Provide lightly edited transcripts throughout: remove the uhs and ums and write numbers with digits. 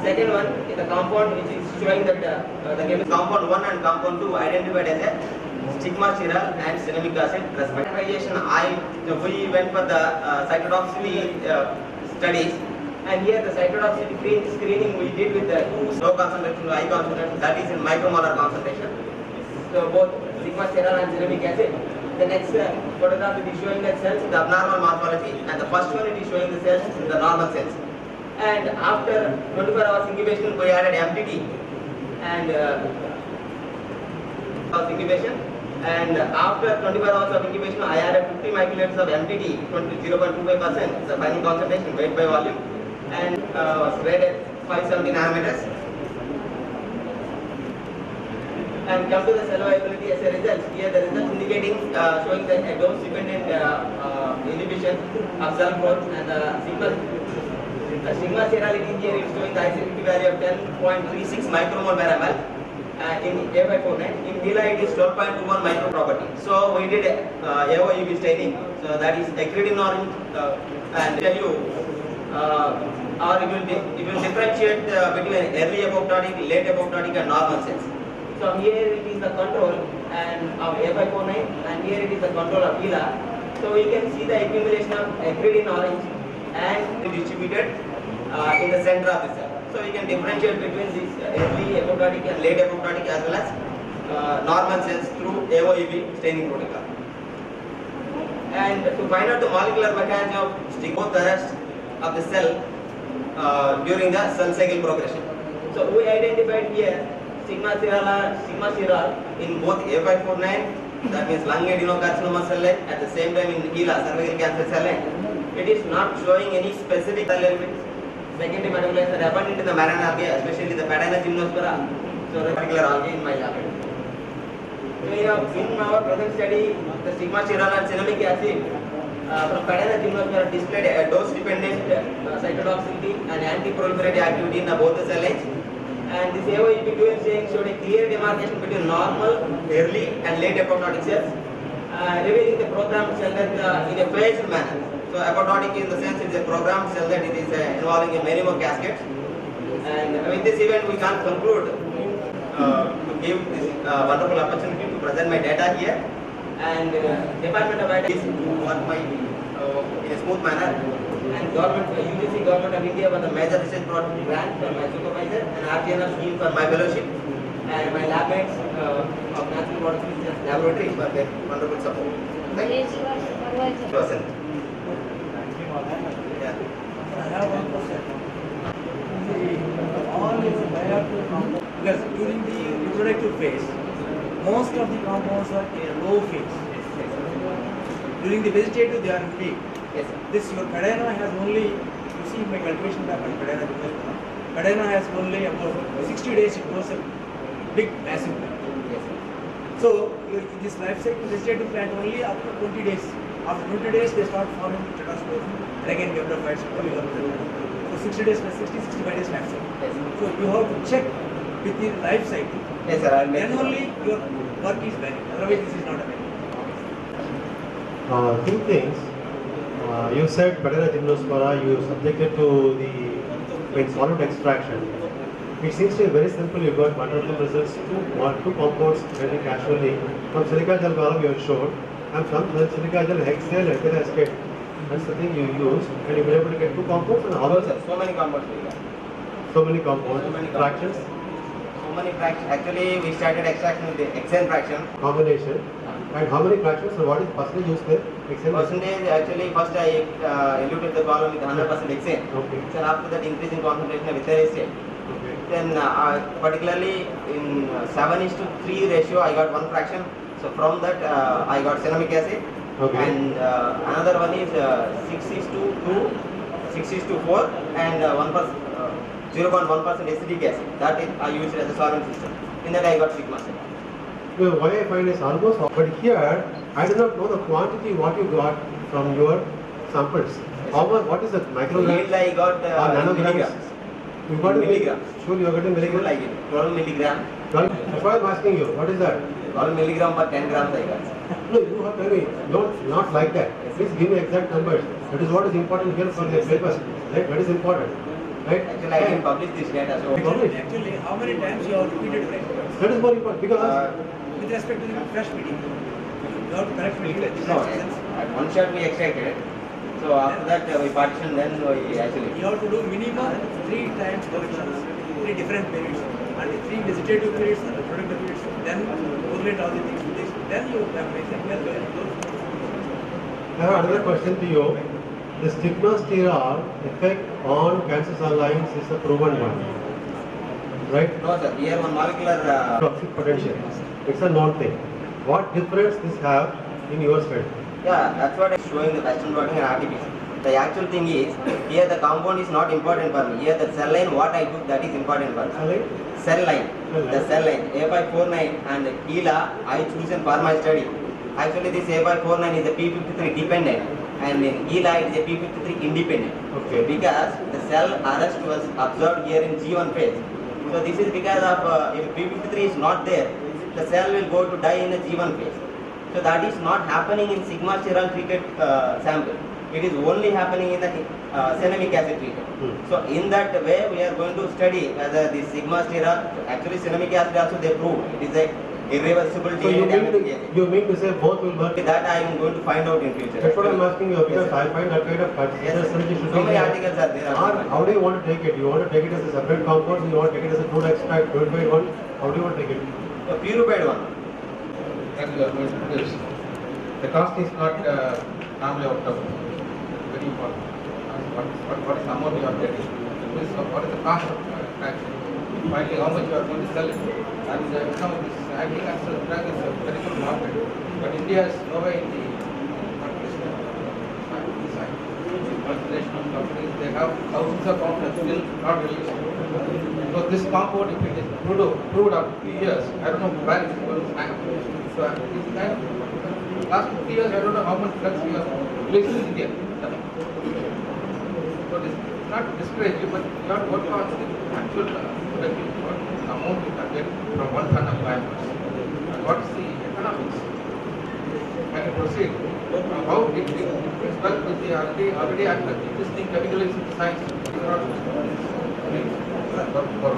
second one is the compound which is showing that the chemical compound 1 and compound 2 identified as a stigmaceral and cinnamic acid respectively. We went for the cytotoxicity studies, and here the cytotoxicity screening we did with the low concentration to high concentration, that is in micromolar concentration. So both stigmaceral and cinnamic acid. The next photograph it is showing the cells in the abnormal morphology, and the first one it is showing the cells in the normal cells. And after 24 hours incubation, we added MTT and incubation. And after 24 hours of incubation, I added 50 microliters of MTT, 0.25%, the final concentration, weight by volume, and was rated 570 nanometers. And come to the cell viability as a result. Here the results indicating showing the dose-dependent inhibition of cell growth, and the sigma serality here is showing the IC50 value of 10.36 micromole per ml. In A549, in HeLa it is 12.21 micro property. So we did AOEV staining, so that is acrid in orange, and tell you or it will differentiate between early apoptotic, late apoptotic and normal cells. So here it is the control and of A549, and here it is the control of HeLa. So we can see the accumulation of acrid in orange and distributed in the center of the cell. So we can differentiate between these early apoptotic and late apoptotic as well as normal cells through AOEV staining protocol. And to find out the molecular mechanism of stigma, the rest of the cell during the cell cycle progression. So we identified here stigmaceral in both A549, that means lung adenocarcinoma cell line, at the same time in HeLa, cervical cancer cell line. It is not showing any specific cell elements. Secondary metabolites are abundant in the marine algae, especially the Padina gymnospora, so the particular algae in my lab. So in our present study, the stigmaceral and cinnamic acid from Padina gymnospora displayed a dose-dependent cytotoxicity and anti-proliferative activity in both the cell lines. And this AOEP dual staining showed a clear demarcation between normal, early and late apoptotic cells, revealing the programmed cell death in a phased manner. So apoptotic in the sense it is a programmed cell that it is involving many more cascades. And with this event we can conclude to give this wonderful opportunity to present my data here. And Department of IT is work my in a smooth manner. And UGC Government of India was the major research project grant for my supervisor, and RGNL scheme for my fellowship, and my lab mates of Natural Product Research Laboratory for their wonderful support. Thank you. Yeah. I have one question. All is bioactive compound, because during the reproductive phase, most of the compounds are in a low phase. During the vegetative, they are in peak. Yes. This your Padina has only, you see my calculation back on Padina. Padina has only about 60 days it goes a big massive plant. Yes. So this life cycle vegetative plant only after 20 days. After 20 days they start forming tetraspores and again gametophytes coming up. So 60 days plus 60, 65 days life cycle. Yes. So you have to check with the life cycle. Yes, sir. Then only your work is valid. Otherwise this is not available. Two things. You said Padina gymnospora, you subjected to the solid extraction. It seems to be very simple. You got wonderful results. Two compounds very casually. From silica gel column you have showed, and from silica gel hexyl ethyl acetate. That's the thing you used, and you were able to get two compounds and all. Sir, so many compounds. So many compounds. So many Fractions. So many fractions. Actually, we started extraction with the hexane fraction. Combination. And how many fractions? So what is percentage used there? Percentage, actually first I eluted the column with 100% hexane. Okay. So after that increase in concentration of ethyl acetate. Okay. Then particularly in 7:3 ratio I got one fraction. So from that I got cinnamic acid. Okay. And another one is 6:2, 6:4 and 0.1% acetic acid. That is I used as a solvent system. In that I got sigma cell. Well, why I find is almost, but here I do not know the quantity what you got from your samples. How much? What is the micrograms? Yield I got nanograms? milligrams. You got it? Milligrams. Sure, you are getting Sure, milligrams. like it. 12 milligram. That's why I'm asking you. What is that? 12 milligram per 10 grams I got. No, you have to tell me. Not like that. Please give me exact numbers. That is what is important here for the paper. Right? That is important. right? Actually, I didn't publish this data, so. Actually, how many times you have repeated price points? That is more important because With respect to the fresh meeting, you have to correct meeting. No, at one shot we extracted. So after that we partitioned, then we actually. You have to do minimum 3 times corrections, 3 different periods, and 3 vegetative periods and productive periods. Then correlate all the things with this. Then you have made them well. I have another question to you. The stigmasterol effect on cancer cell lines is a proven one, right? No sir, here one molecular. Toxic potential. It's a known thing. What difference this have in your study? Yeah, that's what I'm showing the Western blotting and RT-PCR. The actual thing is, here the compound is not important for me. Here the cell line, what I took, that is important for me. Cell line. The cell line, A549 and ELA, I chosen for my study. Actually, this A549 is a P53 dependent, and in ELA it is a P53 independent. Okay. Because the cell arrest was observed here in G1 phase. So this is because of if P53 is not there, the cell will go to die in the G1 phase. So that is not happening in sigma-sterol treated sample. It is only happening in the cinnamic acid treated. So in that way, we are going to study whether the sigma-sterol, actually cinnamic acid also they prove it is a irreversible So DNA damage agent. you mean to say both will work? That I am going to find out in future. That's what I'm asking you because Yes, sir. I find that kind of Yes, sir. consistency should So be many there. articles are there. Or how do you want to take it? You want to take it as a separate compound? You want to take it as a crude extract, purified one? How do you want to take it? So purified one. And this, the cost is not normally out of very important. What is the amount you are getting? What is the cost of extraction? Finally, how much you are going to sell it? And this anti-cancer drug is a very good market. But India is nowhere in the multinational companies, they have thousands of compounds still not released. So this compound, if it is proved after 2 years, I don't know where it is going to stand. So this kind of last 50 years, I don't know how much drugs we have released in India. So this is not discouraging, but you have to work on the actual amount you can get from 1 ton of biomass. And what is the economics? Can you proceed? How it fits well with the already existing chemically synthesized for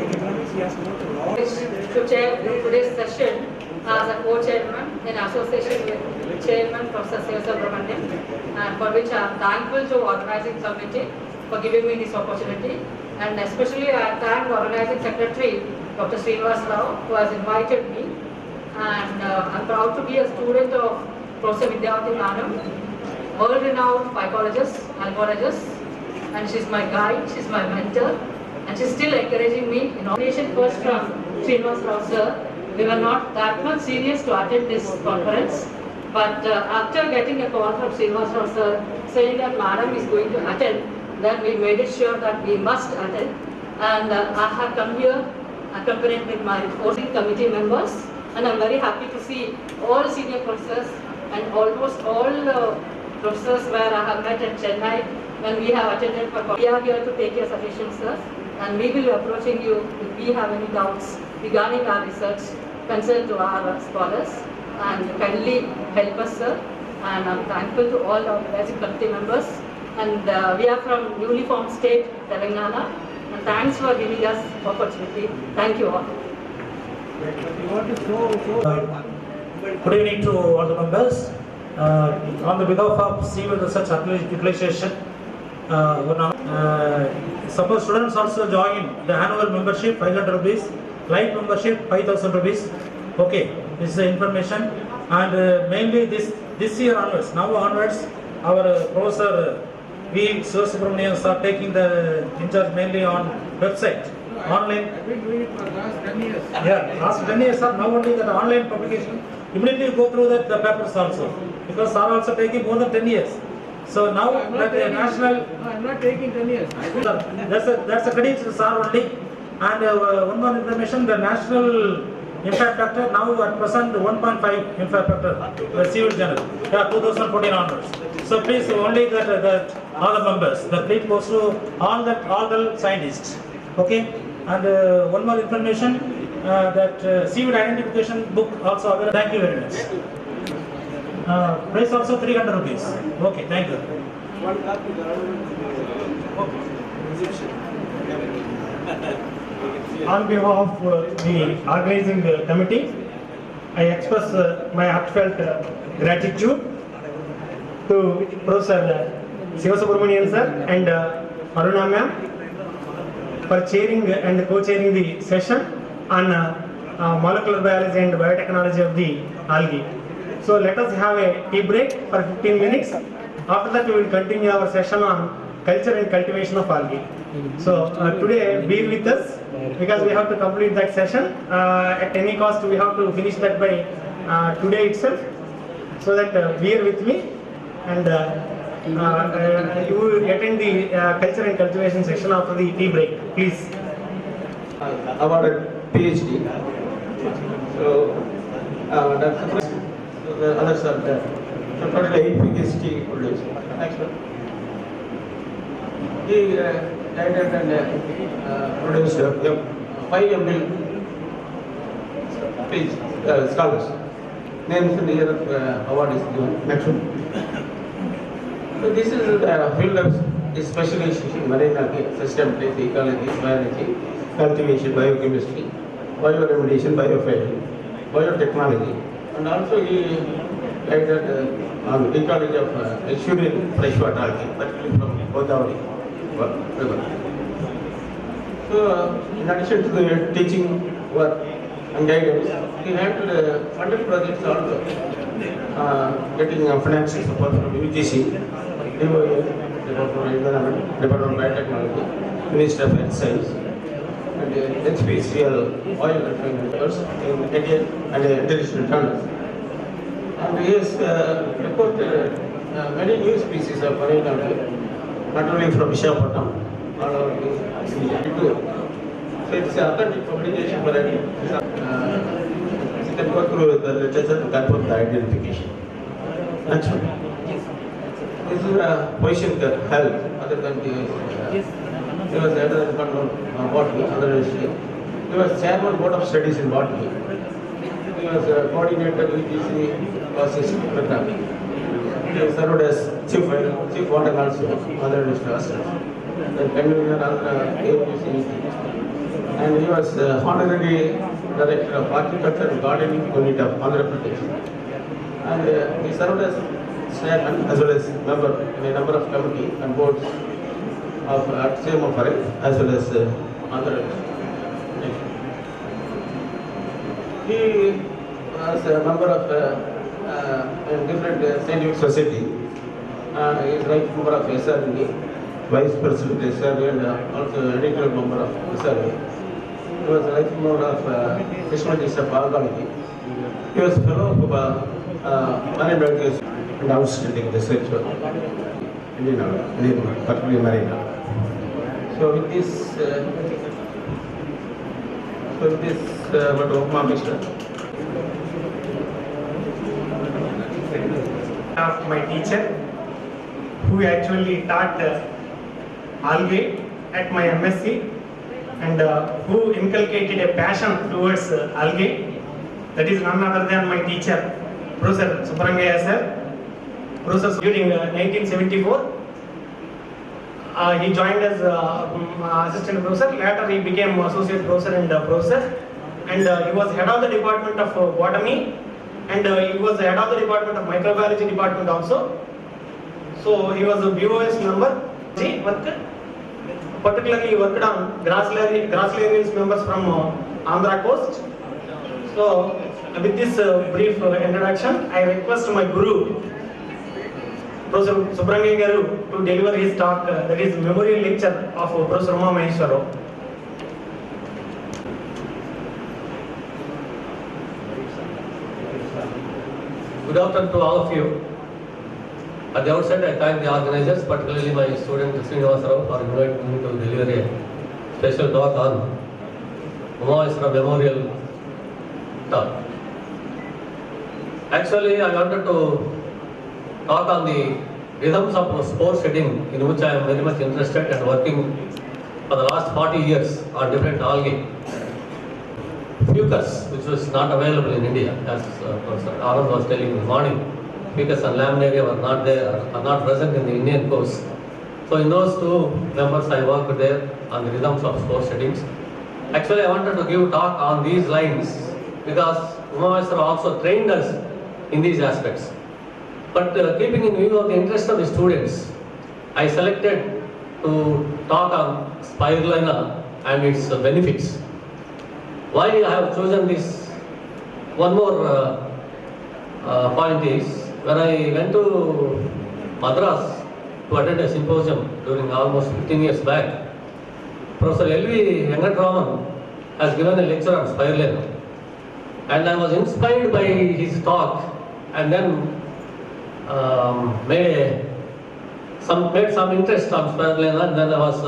Economics, he has to go to law. To chair today's session as a co-chairman in association with Chairman Professor Siva Subramanian, and for which I am thankful to organizing committee for giving me this opportunity, and especially I thank organizing secretary Dr. Srinivas Rao who has invited me, and I am proud to be a student of Professor Vidyavati Madam, world-renowned mycologist, algologist, and she's my guide, she's my mentor, and she's still encouraging me. In nomination first from Srinivas Rao sir, we were not that much serious to attend this conference, but after getting a call from Srinivas Rao sir saying that Madam is going to attend, then we made it sure that we must attend, and I have come here accompanied with my 14 committee members, and I'm very happy to see all senior professors and almost all professors where I have met at Chennai when we have attended for. We are here to take your suggestions, sir, and we will be approaching you if we have any doubts regarding our research concerned to our scholars, and kindly help us, sir. And I'm thankful to all our advisory committee members, and we are from newly formed state Telangana, and thanks for giving us opportunity. Thank you all. You want to show Good evening to all the members. On the behalf of Civil Research Utilization, suppose students also join the annual membership 500 rupees, light membership 5,000 rupees. Okay, this is the information, and mainly this year onwards, now onwards, our Professor V. Subramanian are taking the in charge mainly on website. Online. I've been doing it for the last 10 years. Yeah, last 10 years are now only that online publication. Immediately go through that the papers also, because are also taking more than 10 years. So now I'm not that the taking- national, No, I'm not taking 10 years. that's a credit to SAR only. And one more information, the national impact factor now at present 1.5 impact factor, the civil journal, 2014 onwards. So please only that all the members, the plate goes to all the scientists. Okay, and one more information that civil identification book also available. Thank you very much. Price also 300 rupees. Okay, thank you. On behalf of the organizing committee, I express my heartfelt gratitude to Professor Sivasubramanian sir and Aruna ma'am for chairing and co-chairing the session on molecular biology and biotechnology of the algae. So let us have a tea break for 15 minutes. After that we will continue our session on culture and cultivation of algae. So today be with us because we have to complete that session. At any cost we have to finish that by today itself. So that bear with me and you will attend the culture and cultivation section after the tea break, please. Awarded PhD. So, the others are there. So, total 8 PhD holders. Next one. He guided and produced 5 ML scholars. Names in the year of award is given. Next one. So this is the field of specialization in marine algae, systematic ecology, biology, cultivation, biochemistry, bioremediation, biofishery, biotechnology, and also he guided on ecology of estuarine freshwater algae, particularly from Godavari river. So in addition to the teaching work and guidance, he handled funded projects also, getting financial support from UGC. DOA, Department of Environment, Department of Biotechnology, Ministry of Health Science, and HPCL oil refineries in Indian and international journals. And he has reported many new species of marine algae, not only from Visakhapatnam, all over India too. So it's an authentic publication for it. You can go through the literature to confirm the identification. Next one. This is a position held other than the he was head of the department of botany, other history. He was chairman board of studies in botany. He was coordinator UGC assistant program. He served as chief warden also, other history. Then convener of AUC. And he was honorary director of horticulture and gardening unit of Andhra Pradesh. And he served as chairman as well as member in a number of committee and boards of CMO as well as other. He was a member of different scientific society. He is right member of SRE, vice president of SRE and also editorial member of SRE. He was a life member of Systematics of Biology. He was fellow of marine biology and outstanding research work in particularly marine. So with this, what Upma Mishra. Of my teacher, who actually taught algae at my MSc, and who inculcated a passion towards algae. That is none other than my teacher, Professor Subramanian sir. Professor during 1974, he joined as assistant professor. Later he became associate professor and professor, and he was head of the department of botany, and he was head of the department of microbiology department also. So he was a BOS member. Particularly he worked on Gracilarians members from Andhra coast. So with this brief introduction, I request my guru, Professor Subramanian Garu, to deliver his talk, that is memorial lecture of Professor Uma Maheshwara. Good afternoon to all of you. At the outset, I thank the organizers, particularly my student Srinivasa Rao, for inviting me to deliver a special talk on Uma Maheshwara Memorial talk. Actually, I wanted to talk on the rhythms of spore setting, in which I am very much interested and working for the last 40 years on different algae. Fucus, which was not available in India, as Professor Anand was telling in the morning. Fucus and laminaria were not there, are not present in the Indian coast. So in those two members I worked there on the rhythms of score settings. Actually I wanted to give talk on these lines because Umameswara also trained us in these aspects. But keeping in view of the interest of the students, I selected to talk on spirulina and its benefits. Why I have chosen this? One more point is, when I went to Madras to attend a symposium during almost 15 years back, Professor L.V. Venkatraman has given a lecture on spirulina. And I was inspired by his talk and then made some interest on spirulina, and then I was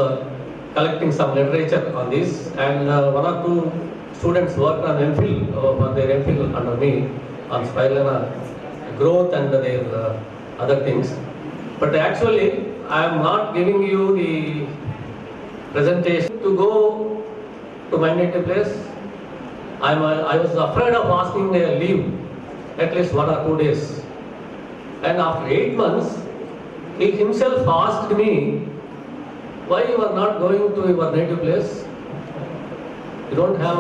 collecting some literature on this, and one or two students worked on MPhil, for their MPhil under me on spirulina growth and their other things. But actually I am not giving you the presentation to go to my native place. I was afraid of asking a leave at least 1 or 2 days. And after 8 months, he himself asked me, why you are not going to your native place? You don't have